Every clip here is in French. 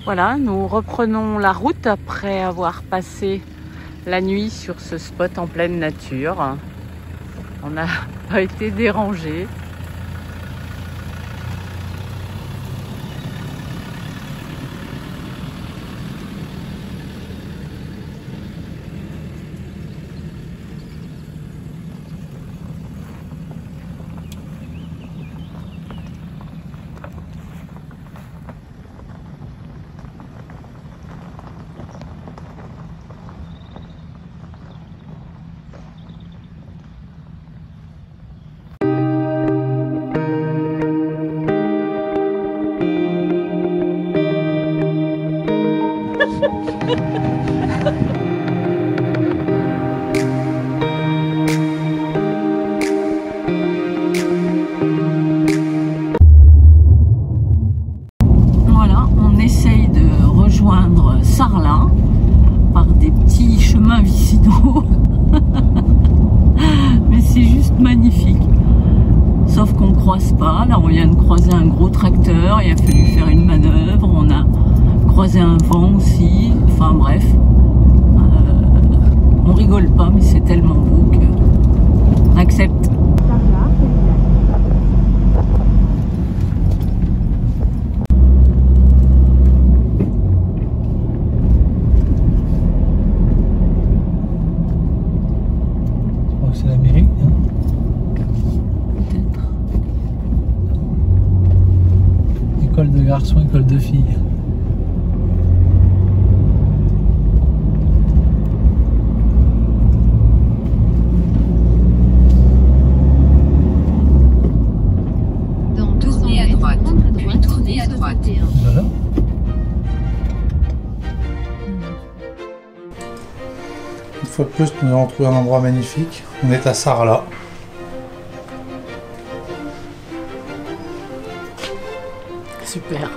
Voilà, nous reprenons la route après avoir passé la nuit sur ce spot en pleine nature. On n'a pas été dérangés. Voilà, on essaye de rejoindre Sarlat par des petits chemins vicinaux. Mais c'est juste magnifique. Sauf qu'on ne croise pas. Là, on vient de croiser un gros tracteur. Il a fallu faire une manœuvre. On a croisé un vent aussi. Enfin bref. On rigole pas, mais c'est tellement beau qu'on accepte. C'est la mairie, hein? Peut-être. École de garçons, école de filles. Tournez à droite, puis tournez à droite. Voilà. Une fois de plus, nous avons trouvé un endroit magnifique. On est à Sarlat. Super.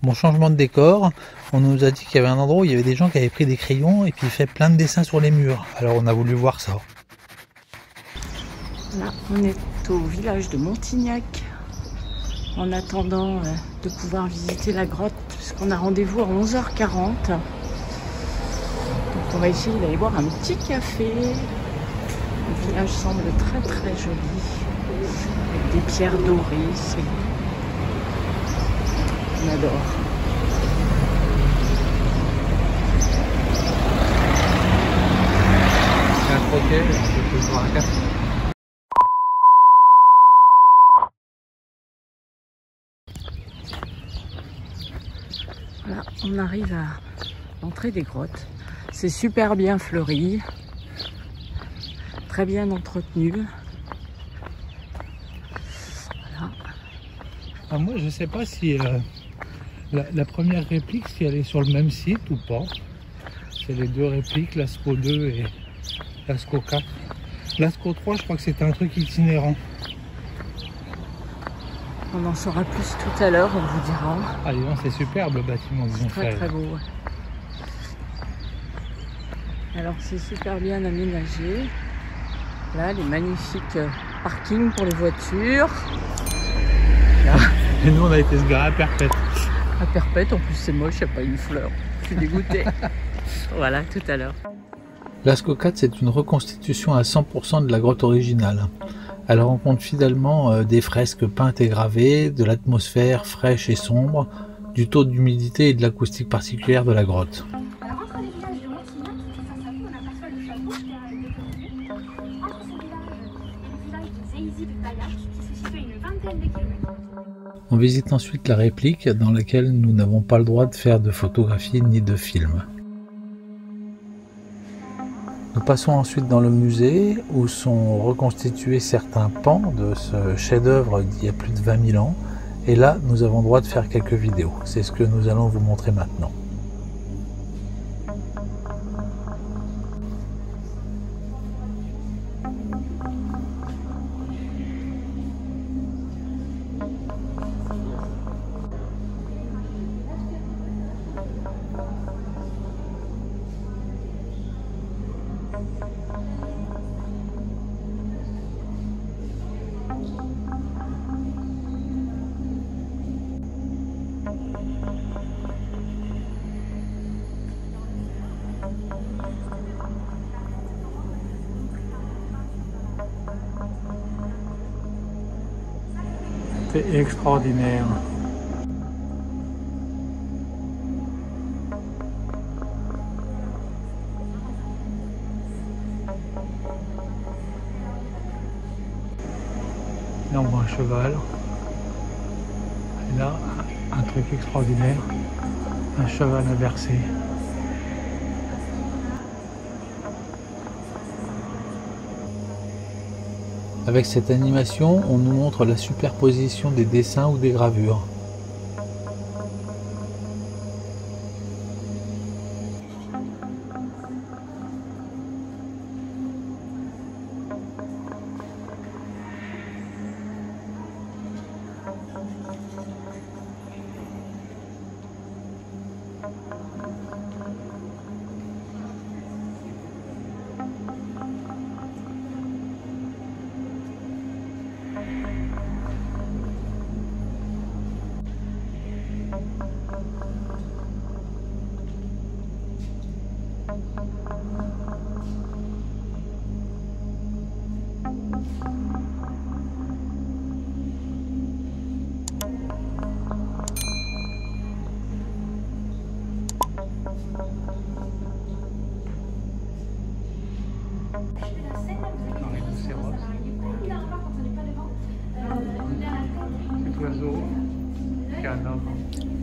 Bon, changement de décor, on nous a dit qu'il y avait un endroit où il y avait des gens qui avaient pris des crayons et puis fait plein de dessins sur les murs. Alors on a voulu voir ça. Là, on est au village de Montignac en attendant de pouvoir visiter la grotte puisqu'on a rendez-vous à 11h40. Donc on va essayer d'aller boire un petit café. Le village semble très très joli avec des pierres dorées. On adore. C'est un croquet, on peut boire un café. Voilà, on arrive à l'entrée des grottes. C'est super bien fleuri, très bien entretenu. Voilà. Ah, moi, je sais pas si la première réplique, si elle est sur le même site ou pas. C'est les deux répliques, Lascaux 2 et Lascaux 4. Lascaux 3, je crois que c'était un truc itinérant. On en saura plus tout à l'heure, on vous dira. Ah, dis donc, c'est superbe le bâtiment qu'ils ont fait. Très très beau. Ouais. Alors c'est super bien aménagé. Là, les magnifiques parkings pour les voitures. Là. Et nous, on a été se garer à Perpète. À Perpète, en plus c'est moche, il n'y a pas une fleur. Je suis dégoûtée. Voilà, tout à l'heure. Lascaux 4, c'est une reconstitution à 100% de la grotte originale. Elle rencontre fidèlement des fresques peintes et gravées, de l'atmosphère fraîche et sombre, du taux d'humidité et de l'acoustique particulière de la grotte. Alors, entre les villages de Montignac et Saint-Sapou, on aperçoit le château qui a été construit entre ce village et le village de Zéizi de Tayac, qui se situe à une vingtaine de kilomètres. On visite ensuite la réplique dans laquelle nous n'avons pas le droit de faire de photographie ni de film. Nous passons ensuite dans le musée où sont reconstitués certains pans de ce chef-d'œuvre d'il y a plus de 20 000 ans. Et là, nous avons le droit de faire quelques vidéos. C'est ce que nous allons vous montrer maintenant. C'est extraordinaire. Là on voit un cheval. Et là, un truc extraordinaire. Un cheval inversé. Avec cette animation, on nous montre la superposition des dessins ou des gravures.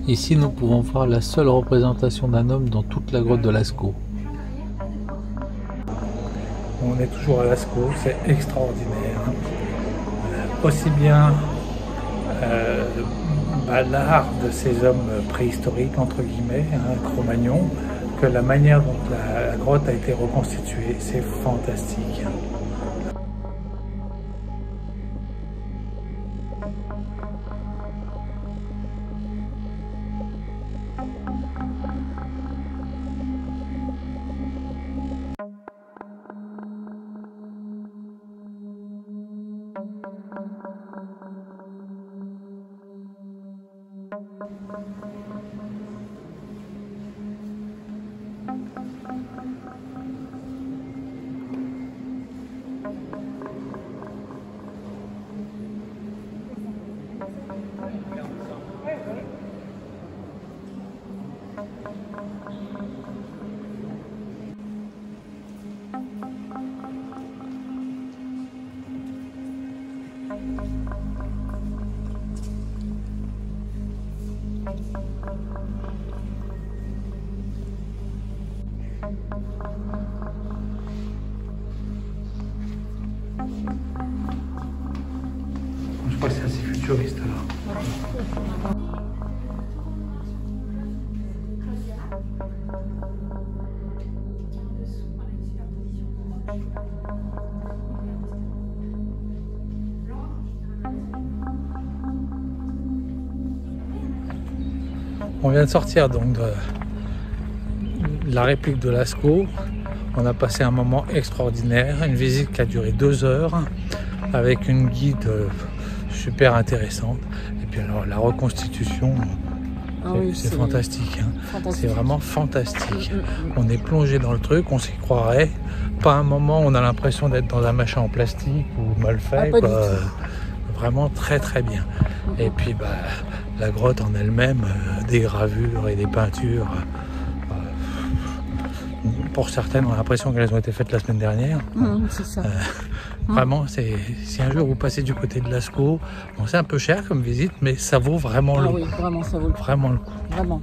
Ici, nous pouvons voir la seule représentation d'un homme dans toute la grotte de Lascaux. On est toujours à Lascaux, c'est extraordinaire. Aussi bien l'art de ces hommes préhistoriques, entre guillemets, Cro-Magnon, que la manière dont la grotte a été reconstituée, c'est fantastique. Je crois que c'est assez futuriste là. On vient de sortir donc de la réplique de Lascaux. On a passé un moment extraordinaire, une visite qui a duré 2 heures avec une guide super intéressante. Et puis alors la reconstitution, c'est fantastique, hein. C'est vraiment fantastique. On est plongé dans le truc, on s'y croirait. Pas un moment on a l'impression d'être dans un machin en plastique ou mal fait. Vraiment très très bien. Et puis la grotte en elle-même, des gravures et des peintures. Pour certaines, on a l'impression qu'elles ont été faites la semaine dernière. C'est ça. Vraiment, si un jour vous passez du côté de Lascaux, bon, c'est un peu cher comme visite, mais ça vaut vraiment le coup. Oui, vraiment, ça vaut le coup. Vraiment le coup. Vraiment.